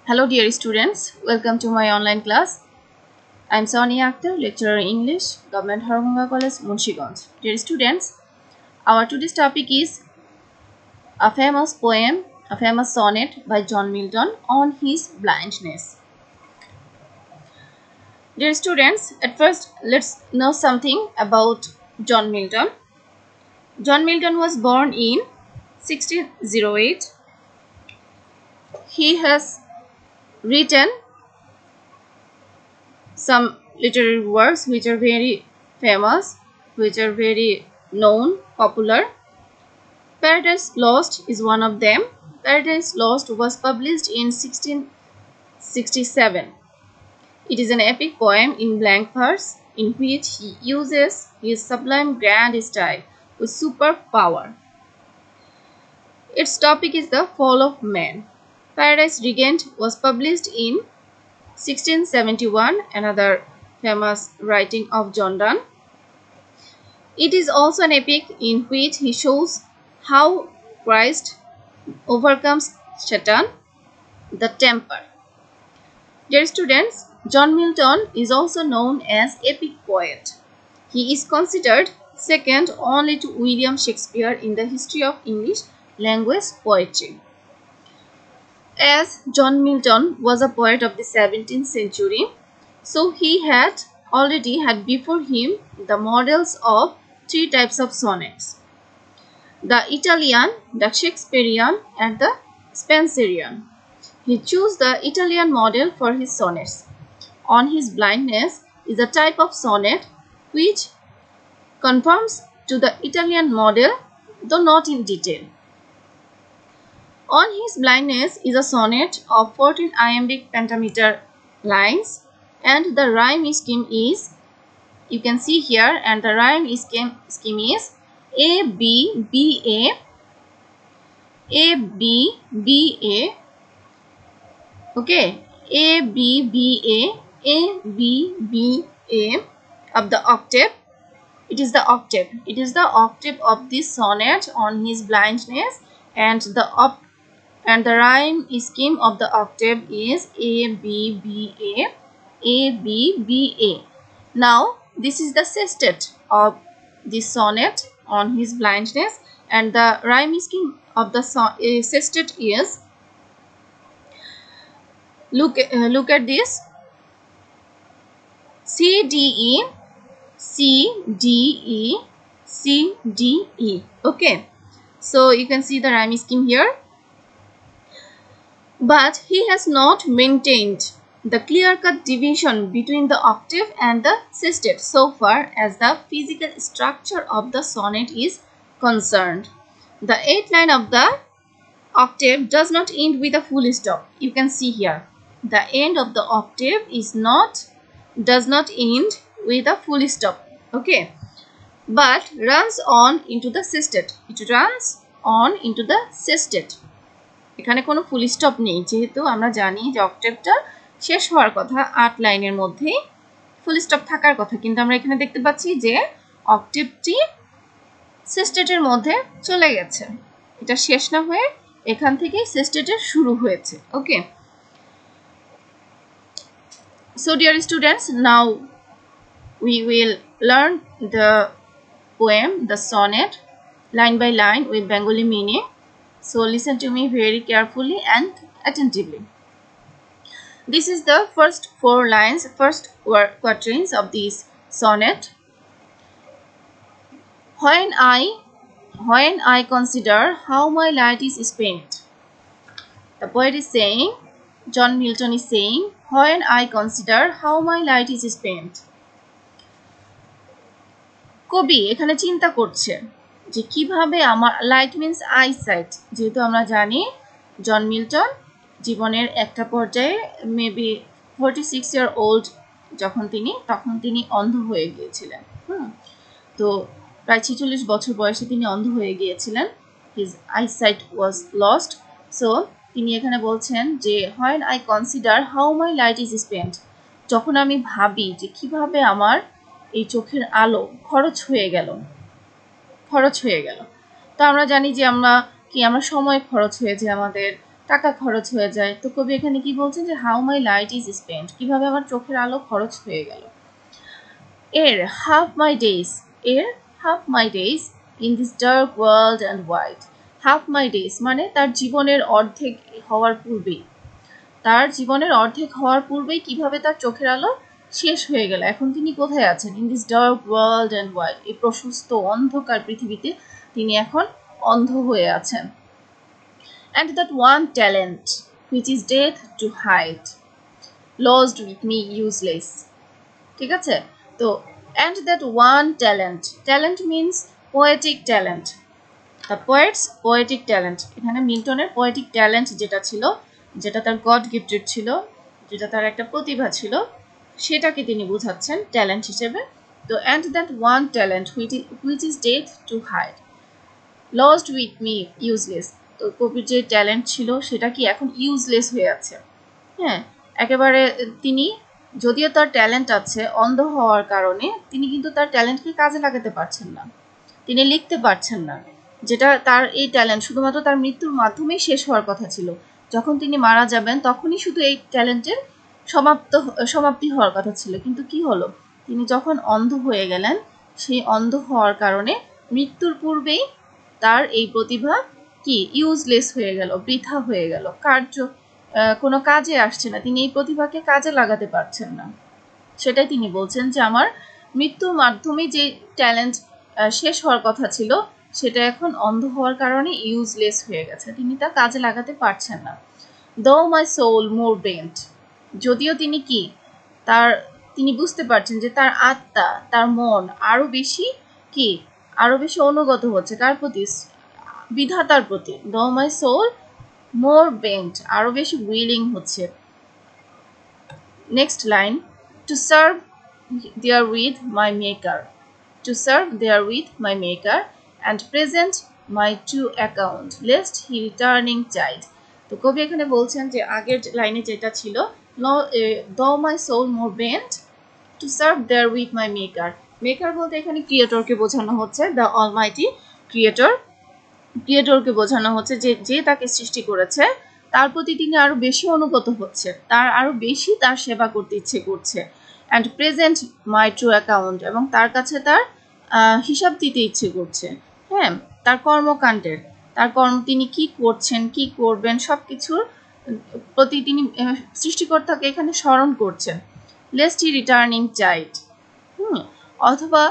Hello dear students, welcome to my online class. I am Sonia Akhtar, lecturer in English, Government Hargunga College, Munshiganj. Dear students, our today's topic is a famous poem, a famous sonnet by John Milton on his blindness. Dear students, at first let's know something about John Milton. John Milton was born in 1608. He has written some literary works which are very famous, which are very known, popular. Paradise Lost is one of them. Paradise Lost was published in 1667. It is an epic poem in blank verse in which he uses his sublime grand style with superb power. Its topic is the fall of man. Paradise Regained was published in 1671, another famous writing of John Donne. It is also an epic in which he shows how Christ overcomes Satan, the temper. Dear students, John Milton is also known as epic poet. He is considered second only to William Shakespeare in the history of English language poetry. As John Milton was a poet of the 17th century, so he had already had before him the models of three types of sonnets: the Italian, the Shakespearean, and the Spenserian. He chose the Italian model for his sonnets. On His Blindness is a type of sonnet which conforms to the Italian model, though not in detail. On His Blindness is a sonnet of 14 iambic pentameter lines, and the rhyme scheme is, you can see here, and the rhyme scheme is A B B A, A B B A, okay, A B B A, A B B A of the octave. It is the octave. It is the octave of this sonnet On His Blindness, and the rhyme scheme of the octave is A B B A, A B B A. Now this is the sestet of this sonnet On His Blindness, and the rhyme scheme of the sestet is, look at this, C D E, C D E, C D E. Okay, so you can see the rhyme scheme here. But he has not maintained the clear-cut division between the octave and the sestet so far as the physical structure of the sonnet is concerned. The eighth line of the octave does not end with a full stop. You can see here, the end of the octave does not end with a full stop, okay, but runs on into the sestet. It runs on into the sestet. এখানে কোনো full stop নেই, যেহেতু আমরা জানি যে অক্টেভটা শেষ হওয়ার কথা 8 লাইনের মধ্যেই ফুল স্টপ থাকার কথা, কিন্তু আমরা এখানে দেখতে পাচ্ছি যে অক্টেভটি সেস্টেটের মধ্যে চলে গেছে, এটা শেষ না হয়ে এখান থেকেই সেস্টেটের শুরু হয়েছে। ওকে, so dear students, now we will learn the poem, the sonnet, line by line with Bengali meaning. So listen to me very carefully and attentively. This is the first four lines, first quatrains of this sonnet. When I consider how my light is spent. The poet is saying, John Milton is saying, when I consider how my light is spent. কবি এখানে চিন্তা করছে যে কিভাবে আমার, light means eyesight, যেহেতু আমরা জানি জন মিল্টন জীবনের একটা পর্যায়ে মেবি 46 ইয়ার ওল্ড তখন তিনি অন্ধ হয়ে গিয়েছিলেন। তো প্রায় 46 বছর বয়সে তিনি অন্ধ হয়ে গিয়েছিলেন। His eyesight was lost. So তিনি এখানে বলছেন যে when I consider how my light is spent, যখন আমি ভাবি যে কিভাবে আমার এই চোখের আলো খরচ হয়ে গেল। তো আমরা জানি যে আমরা সময় খরচ হয়েছে আমাদের টাকা খরচ হয়ে যায়। তো কবি এখানে কি বলছেন যে how my light is spent, কিভাবে আমার চোখের আলো খরচ হয়ে গেল। এর হাফ মাই ডেজ, এর half my days in this dark world and wide. Half my days মানে তার জীবনের অর্ধেক হওয়ার পূর্বেই, তার জীবনের অর্ধেক হওয়ার পূর্বেই কিভাবে তার চোখের আলো শেষ হয়ে গেল। এখন তিনি কোথায় আছেন? In this dark world and wide, এই প্রশস্ত অন্ধকার পৃথিবীতে তিনি এখন অন্ধ হয়ে আছেন। And that one talent which is death to hide lost with me useless, ঠিক আছে? তো and that one talent, talent means poetic talent, the poet's poetic talent, এখানে মিল্টনের poetic talent যেটা ছিল, যেটা তার গড গিফটেড ছিল, যেটা তার একটা প্রতিভা ছিল, সেটাকে তিনি বোঝাচ্ছেন ট্যালেন্ট হিসেবে। তো and that one talent which is death to hide lost with me useless, তো কবির যে ট্যালেন্ট ছিল সেটা কি এখন ইউজলেস হয়ে আছে। হ্যাঁ, একেবারে তিনি, যদিও তার ট্যালেন্ট আছে, অন্ধ হওয়ার কারণে তিনি কিন্তু তার ট্যালেন্টকে কাজে লাগাতে পারছেন না, তিনি লিখতে পারছেন না, যেটা তার এই ট্যালেন্ট শুধুমাত্র তার মৃত্যুর মাধ্যমেই শেষ হওয়ার কথা ছিল। যখন তিনি মারা যাবেন তখনই শুধু এই ট্যালেন্টের সমাপ্তি হওয়ার কথা ছিল, কিন্তু কি হলো, তিনি যখন অন্ধ হয়ে গেলেন, সেই অন্ধ হওয়ার কারণে মৃত্যুর পূর্বেই তার এই প্রতিভা কি ইউজলেস হয়ে গেল, বৃথা হয়ে গেল, কোনো কাজে আসছে না, তিনি এই প্রতিভাকে কাজে লাগাতে পারছেন না। সেটাই তিনি বলছেন যে আমার মৃত্যুর মাধ্যমে যে ট্যালেন্ট শেষ হওয়ার কথা ছিল সেটা এখন অন্ধ হওয়ার কারণে ইউজলেস হয়ে গেছে, তিনি তা কাজে লাগাতে পারছেন না। Though my soul more bent, যদিও তিনি কি তিনি বুঝতে পারছেন যে তার আত্মা, তার মন আরো বেশি অনুগত হচ্ছে কার প্রতি? বিধাতার প্রতি। Though my soul more bent, আরো বেশি উইলিং হচ্ছে। Next line, to serve therewith my maker, to serve therewith my maker and present my true account lest he returning child। তো কবি এখানে বলছেন যে আগের লাইনে যেটা ছিল, though my soul more bent to serve therewith my maker, maker বলতে এখানে ক্রিয়েটরকে বোঝানো হচ্ছে, দ্য অলমাইটি ক্রিয়েটরকে বোঝানো হচ্ছে যে তাকে সৃষ্টি করেছে, তার প্রতি তিনি আরো বেশি অনুগত হচ্ছে, তার আরো বেশি তার সেবা করতে ইচ্ছে করছে। And present my true account, এবং তার কাছে তার হিসাব দিতে ইচ্ছে করছে। হ্যাঁ, তার কর্মকাণ্ডের, তিনি কি করছেন, কি করবেন, সবকিছুর প্রতি তিনি সৃষ্টিকর্তাকে এখানে স্মরণ করছেন। লেস্ট হি রিটার্নিং চাইল্ড, অথবা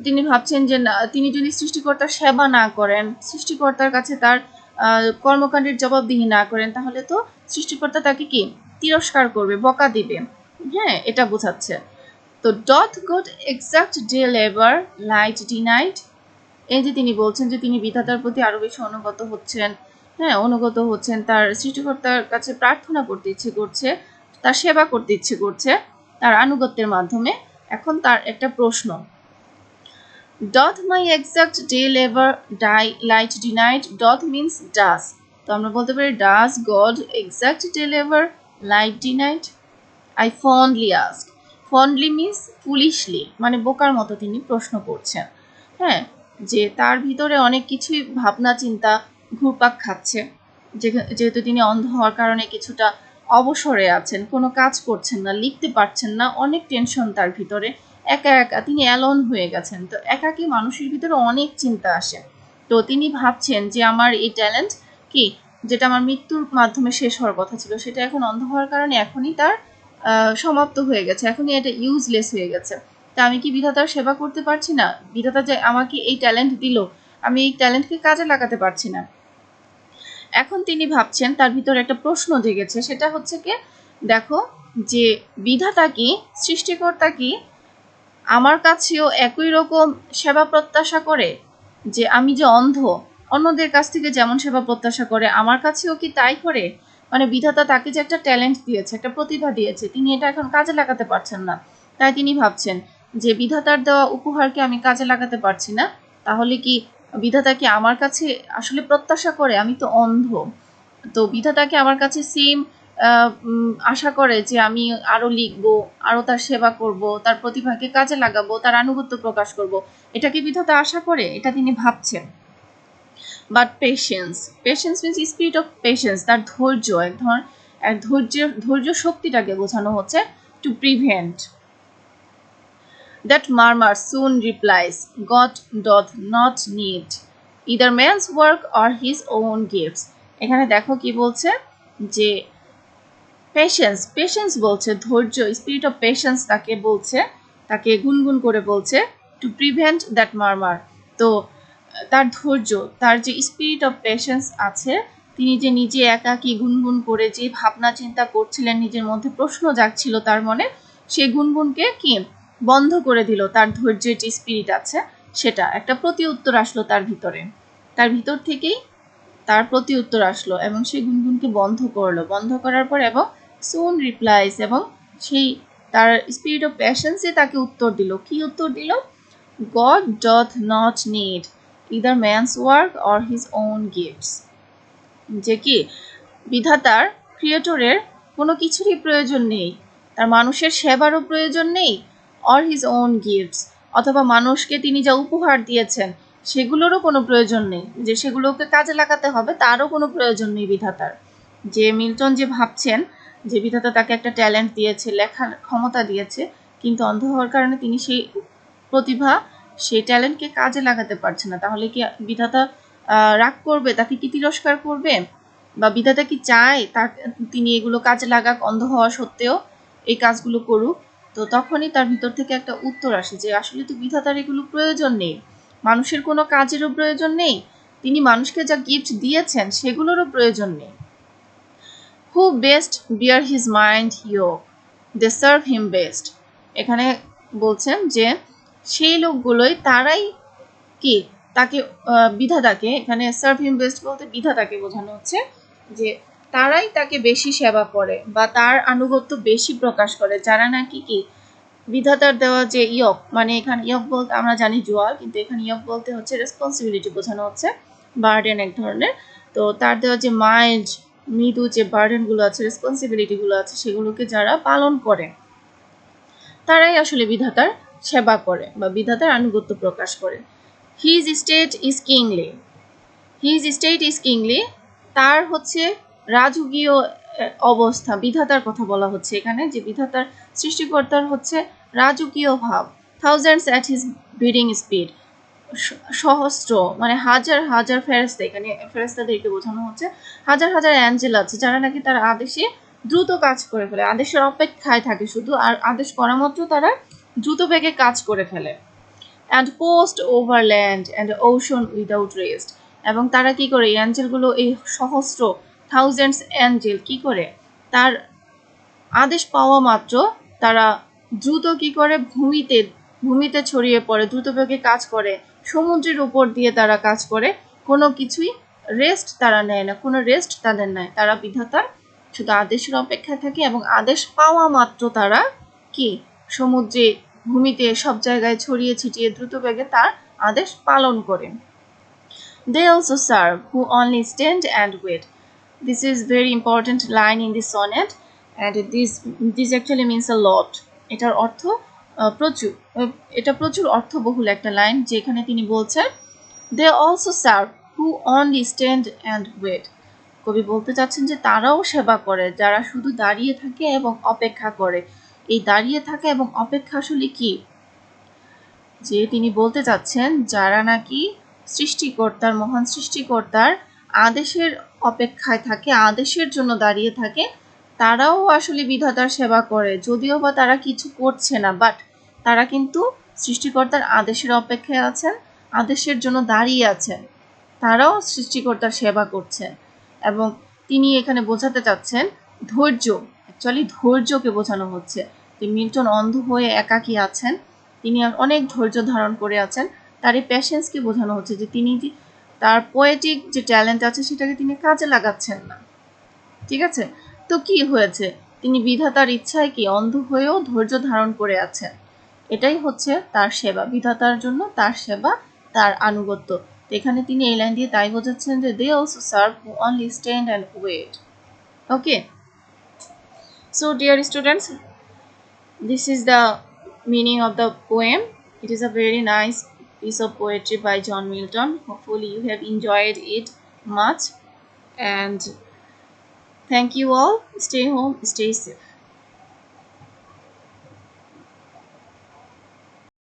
তিনি ভাবছেন যে তিনি যদি সৃষ্টিকর্তার সেবা না করেন, সৃষ্টিকর্তার কাছে তার কর্মকাণ্ডের জবাবদিহি না করেন, তাহলে তো সৃষ্টিকর্তা তাকে কি তিরস্কার করবে, বকা দিবে। হ্যাঁ, এটা বোঝাচ্ছে। তো ডথ god exact day labour light denied, এই যে তিনি বলছেন যে তিনি বিধাতার প্রতি আরো বেশি অনুগত হচ্ছেন, তার সৃষ্টিকর্তার কাছে প্রার্থনা করতে ইচ্ছে করছে, তার সেবা করতে ইচ্ছে করছে তার আনুগত্যের মাধ্যমে। এখন তার একটা প্রশ্ন, doth my exact day labor die light denied, doth means does, তো আমরা বলতে পারি does God exact day labor light denied? I fondly ask, fondly means foolishly, মানে বোকার মতো তিনি প্রশ্ন করছেন। হ্যাঁ, যে তার ভিতরে অনেক কিছুই ভাবনা চিন্তা ঘুরপাক খাচ্ছে, যেহেতু তিনি অন্ধ হওয়ার কারণে কিছুটা অবসরে আছেন, কোনো কাজ করছেন না, লিখতে পারছেন না, অনেক টেনশন তার ভিতরে, একা তিনি অ্যালোন হয়ে গেছেন। তো একাকী মানুষের ভিতরে অনেক চিন্তা আসে। তো তিনি ভাবছেন যে আমার এই ট্যালেন্ট কি, যেটা আমার মৃত্যুর মাধ্যমে শেষ হওয়ার কথা ছিল, সেটা এখন অন্ধ হওয়ার কারণে এখনই তার সমাপ্ত হয়ে গেছে, এখনই এটা ইউজলেস হয়ে গেছে। তা আমি কি বিধাতার সেবা করতে পারছি না? বিধাতা যে আমাকে এই ট্যালেন্ট দিল, আমি এই ট্যালেন্টকে কাজে লাগাতে পারছি না। এখন তিনি ভাবছেন, তার ভিতরে একটা প্রশ্ন জেগেছে, সেটা হচ্ছে কি, দেখো যে বিধাতা কি, সৃষ্টিকর্তা কি আমার কাছেও একই রকম সেবা প্রত্যাশা করে? যে আমি যে অন্ধ, অন্যদের কাছ থেকে যেমন সেবা প্রত্যাশা করে আমার কাছেও কি তাই করে? মানে বিধাতা তাকে যে একটা ট্যালেন্ট দিয়েছে, একটা প্রতিভা দিয়েছে, তিনি এটা এখন কাজে লাগাতে পারছেন না, তাই তিনি ভাবছেন যে বিধাতার দেওয়া উপহারকে আমি কাজে লাগাতে পারছি না, তাহলে কি বিধাতা কি আমার কাছে আসলে প্রত্যাশা করে? আমি তো অন্ধ, তো বিধাতাকে আমার কাছে সেম আশা করে যে আমি আরো লিখবো, আরো তার সেবা করব, তার প্রতিভাকে কাজে লাগাবো, তার আনুগত্য প্রকাশ করব, এটা কি বিধাতা আশা করে? এটা তিনি ভাবছেন। But patience, patience means spirit of patience, তার ধৈর্য, এক ধৈর্য শক্তিটাকে বোঝানো হচ্ছে। To prevent that murmur soon replies, God doth not need either man's work or his own gifts. এখানে দেখো কি বলছে যে পেশেন্স বলছে, ধৈর্য, স্পিরিট অফ পেশেন্স তাকে বলছে, তাকে গুনগুন করে বলছে টু প্রিভেন্ট দ্যাট মারমার। তো তার ধৈর্য, তার যে স্পিরিট অফ পেশেন্স আছে, তিনি যে নিজে একাকী গুনগুন করে যে ভাবনা চিন্তা করছিলেন, নিজের মধ্যে প্রশ্ন জাগছিল তার মনে, সেই গুনগুনকে কি বন্ধ করে দিল। তার ধৈর্যের যে স্পিরিট আছে সেটা একটা প্রতি উত্তর আসলো তার ভিতরে, তার ভিতর থেকেই তার প্রতি উত্তর আসলো এবং সেই গুনগুনকে বন্ধ করলো, বন্ধ করার পর এবং সুন রিপ্লাইস, এবং সেই তার স্পিরিট অফ প্যাশন্সে তাকে উত্তর দিল। কি উত্তর দিল? God doth not need either man's work or his own gifts. যে কি বিধাতার, ক্রিয়েটরের কোনো কিছুরই প্রয়োজন নেই, তার মানুষের সেবারও প্রয়োজন নেই, or his own gifts, অথবা মানুষকে তিনি যা উপহার দিয়েছেন সেগুলোরও কোনো প্রয়োজন নেই, যে সেগুলোকে কাজে লাগাতে হবে তারও কোনো প্রয়োজন নেই বিধাতার। যে মিল্টন যে ভাবছেন যে বিধাতা তাকে একটা ট্যালেন্ট দিয়েছে, লেখার ক্ষমতা দিয়েছে, কিন্তু অন্ধ হওয়ার কারণে তিনি সেই প্রতিভা, সেই ট্যালেন্টকে কাজে লাগাতে পারছে না, তাহলে কি বিধাতা রাগ করবে, তাকে কি তিরস্কার করবে? বা বিধাতা কি চায় তিনি এগুলো কাজে লাগাক, অন্ধ হওয়া সত্ত্বেও এই কাজগুলো করুক? তো তখনই তার ভিতর থেকে একটা উত্তর আসে যে আসলে তো বিধাতার এগুলো প্রয়োজন নেই, মানুষের কোনো কাজেরও প্রয়োজন নেই, তিনি মানুষকে যা গিফট দিয়েছেন সেগুলোরও প্রয়োজন নেই। হু বেস্ট বিয়ার হিজ মাইন্ড yoke, দে সার্ভ হিম বেস্ট। এখানে বলছেন যে সেই লোকগুলোই, তারাই কি তাকে বিধাতাকে, এখানে সার্ভ হিম বেস্ট বলতে বিধাতাকে বোঝানো হচ্ছে যে তারাই তাকে বেশি সেবা করে বা তার আনুগত্য বেশি প্রকাশ করে, যারা নাকি কি বিধাতার দেওয়া যে ইয়ক, মানে এখানে ইয়ক বলতে আমরা জানি জোয়ার, কিন্তু এখানে ইয়ক বলতে হচ্ছে রেসপন্সিবিলিটি বোঝানো হচ্ছে, বার্ডেন এক ধরনের। তো তার দেওয়া যে মাইল্ড, মৃদু যে বার্ডেনগুলো আছে, রেসপন্সিবিলিটিগুলো আছে, সেগুলোকে যারা পালন করে তারাই আসলে বিধাতার সেবা করে বা বিধাতার আনুগত্য প্রকাশ করে। His state is কিংলি, his state is কিংলি, তার হচ্ছে রাজকীয় অবস্থা, বিধাতার কথা বলা হচ্ছে এখানে, যে বিধাতার সৃষ্টিকর্তার হচ্ছে রাজকীয় ভাব। Thousands at his bidding speed, সহস্র মানে হাজার হাজার ফেরেশতা, এখানে ফেরেশতাদেরকে বোঝানো হচ্ছে, হাজার হাজার অ্যাঞ্জেল আছে যারা নাকি তার আদেশে দ্রুত কাজ করে ফেলে, আদেশের অপেক্ষায় থাকে শুধু, আর আদেশ করা মাত্র তারা দ্রুত বেগে কাজ করে ফেলে। And post over land and ocean without rest, এবং তারা কি করে, অ্যাঞ্জেলগুলো, এই সহস্র থাউজেন্ডস অ্যাঞ্জেল কি করে, তার আদেশ পাওয়া মাত্র তারা দ্রুত কি করে, ভূমিতে ছড়িয়ে পড়ে, দ্রুত বেগে কাজ করে, সমুদ্রের উপর দিয়ে তারা কাজ করে, কোনো কিছুই রেস্ট তারা নেয় না, কোনো রেস্ট তাদের নেয়, তারা বিধাতার শুধু আদেশের অপেক্ষায় থাকে এবং আদেশ পাওয়া মাত্র তারা কি সমুদ্রে, ভূমিতে, সব জায়গায় ছড়িয়ে ছিটিয়ে দ্রুত বেগে তার আদেশ পালন করে। They also serve who only stand and wait. This is very important line in this sonnet, and this actually means a lot. এটার অর্থ প্রচুর, এটা প্রচুর অর্থবহুল একটা লাইন, যেখানে তিনি বলছেন they also serve who only stand and wait. কবি বলতে চাচ্ছেন যে তারাও সেবা করে যারা শুধু দাঁড়িয়ে থাকে এবং অপেক্ষা করে। এই দাঁড়িয়ে থাকে এবং অপেক্ষা আসলে কি, যে তিনি বলতে চাচ্ছেন যারা নাকি সৃষ্টিকর্তার, মহান সৃষ্টিকর্তার আদেশের অপেক্ষায় থাকে, আদেশের জন্য দাঁড়িয়ে থাকে, তারাও আসলে বিধাতার সেবা করে, যদিও বা তারা কিছু করছে না, বাট তারা কিন্তু সৃষ্টিকর্তার আদেশের অপেক্ষায় আছেন, আদেশের জন্য দাঁড়িয়ে আছেন, তারাও সৃষ্টিকর্তার সেবা করছেন। এবং তিনি এখানে বোঝাতে চাচ্ছেন ধৈর্য, অ্যাকচুয়ালি ধৈর্যকে বোঝানো হচ্ছে, যে মিল্টন অন্ধ হয়ে একাকী আছেন, তিনি অনেক ধৈর্য ধারণ করে আছেন, তার এই প্যাশেন্সকে বোঝানো হচ্ছে, যে তিনি তার পোয়েটিক যে ট্যালেন্ট আছে সেটাকে তিনি কাজে লাগাচ্ছেন না। ঠিক আছে, তো কি হয়েছে, তিনি বিধাতার ইচ্ছায় কি অন্ধ হয়েও ধৈর্য ধারণ করে আছেন, এটাই হচ্ছে তার সেবা, বিধাতার জন্য তার সেবা, তার আনুগত্য। এখানে তিনি এই লাইন দিয়ে তাই বোঝাচ্ছেন যে they also serve who only stand and wait. Okay, so dear students, this is the meaning of the poem. It is a very nice piece of poetry by John Milton. Hopefully, you have enjoyed it much. And thank you all. Stay home, stay safe.